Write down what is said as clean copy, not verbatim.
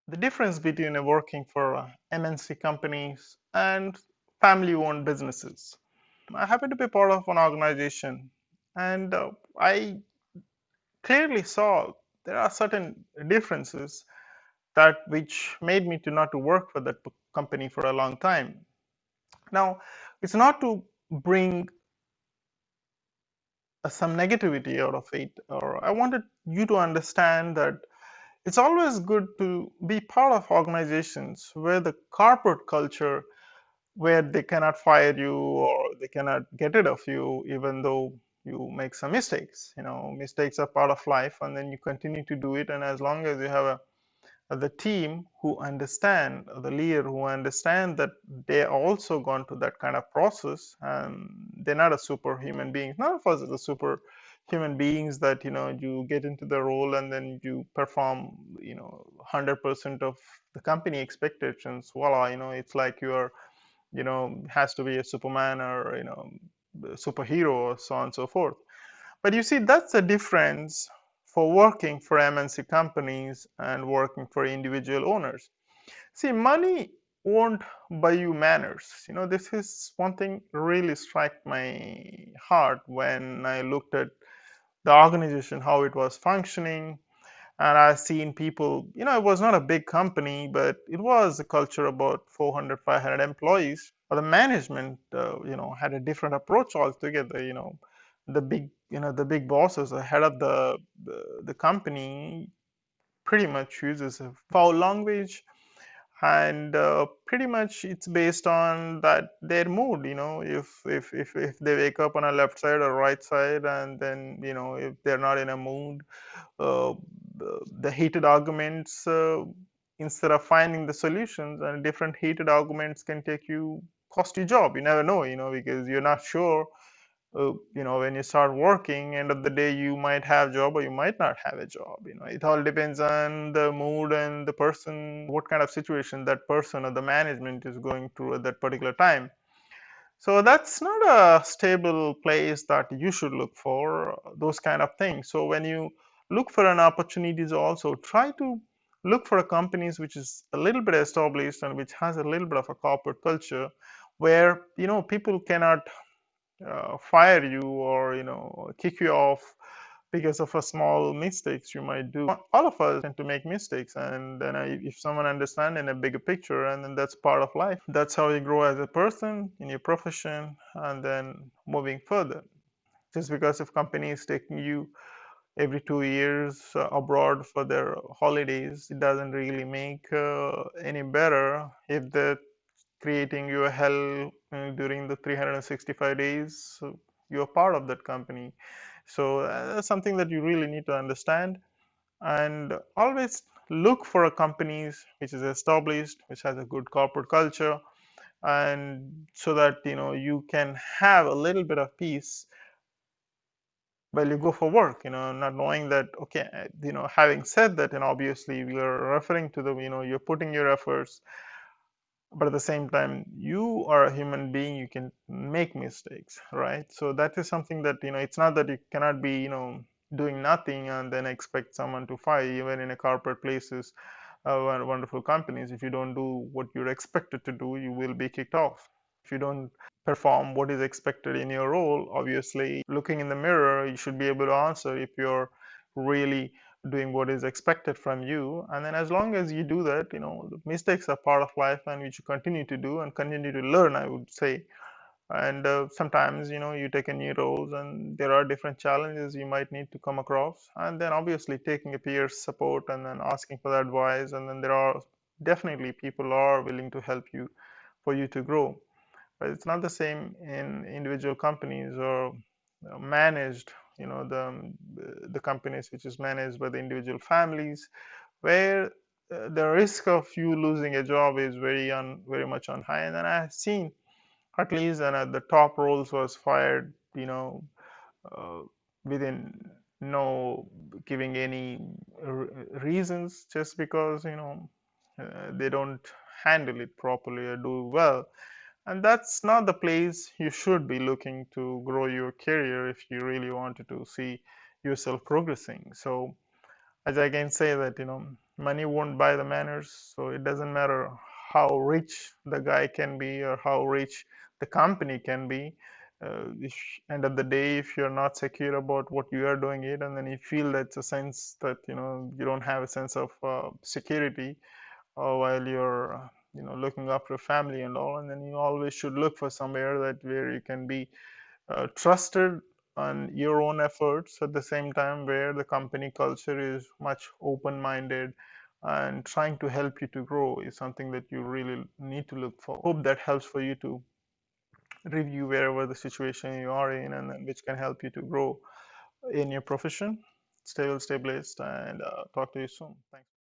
the difference between working for MNC companies and family-owned businesses. I happen to be part of an organization, and I clearly saw there are certain differences that which made me to not to work for that company for a long time. Now, it's not to bring some negativity out of it, or I wanted you to understand that it's always good to be part of organizations where the corporate culture, where they cannot fire you or they cannot get rid of you even though you make some mistakes. Mistakes are part of life, and then you continue to do it. And as long as you have the team who understand, the leader who understand that they also gone to that kind of process, and they're not a superhuman being. None of us is a super human beings that you get into the role and then you perform 100% of the company expectations. Voila, it's like you are, has to be a superman or a superhero or so on and so forth. But you see, that's the difference for working for MNC companies and working for individual owners. See, money won't buy you manners. This is one thing really struck my heart when I looked at the organization, how it was functioning. And I've seen people, it was not a big company, but it was a culture about 400, 500 employees. But the management, had a different approach altogether. The big bosses, the head of the company, pretty much uses a foul language, and pretty much it's based on that their mood. If they wake up on a left side or right side, and then if they're not in a mood, uh, the heated arguments, instead of finding the solutions, and different heated arguments can take you, cost you job. You never know, because you're not sure. When you start working, end of the day, you might have job or you might not have a job. It all depends on the mood and the person, what kind of situation that person or the management is going through at that particular time. So that's not a stable place that you should look for, those kind of things. So when you look for an opportunities, also try to look for a companies which is a little bit established and which has a little bit of a corporate culture, where people cannot fire you or kick you off because of a small mistakes you might do. All of us tend to make mistakes, and then if someone understand in a bigger picture, and then that's part of life. That's how you grow as a person in your profession, and then moving further. Just because if company is taking you every 2 years abroad for their holidays, it doesn't really make any better if they're creating you a hell during the 365 days. So you're part of that company. So that's something that you really need to understand, and always look for a companies which is established, which has a good corporate culture, and so that you can have a little bit of peace while you go for work, not knowing that, okay, having said that, and obviously we are referring to the, you're putting your efforts, but at the same time you are a human being, you can make mistakes, right? So that is something that it's not that you cannot be doing nothing and then expect someone to fire you. Even in a corporate places, wonderful companies, if you don't do what you're expected to do, you will be kicked off. If you don't perform what is expected in your role, obviously looking in the mirror, you should be able to answer if you're really doing what is expected from you. And then as long as you do that, the mistakes are part of life, and we should continue to do and continue to learn, I would say. And sometimes you take a new roles and there are different challenges you might need to come across, and then obviously taking a peer's support and then asking for the advice, and then there are definitely people are willing to help you for you to grow. But it's not the same in individual companies or managed, the companies which is managed by the individual families, where the risk of you losing a job is very much on high. And then I have seen at least, and at the top roles was fired, uh, within no giving any reasons, just because they don't handle it properly or do well. And that's not the place you should be looking to grow your career if you really wanted to see yourself progressing. So as I can say that, money won't buy the manners. So it doesn't matter how rich the guy can be or how rich the company can be. If, end of the day, if you're not secure about what you are doing it, and then you feel that's a sense that, you don't have a sense of security while you're, looking after family and all, and then you always should look for somewhere that where you can be trusted on your own efforts at the same time where the company culture is much open-minded and trying to help you to grow is something that you really need to look for. Hope that helps for you to review wherever the situation you are in, and then which can help you to grow in your profession. Stay well, stay blessed, and talk to you soon. Thanks.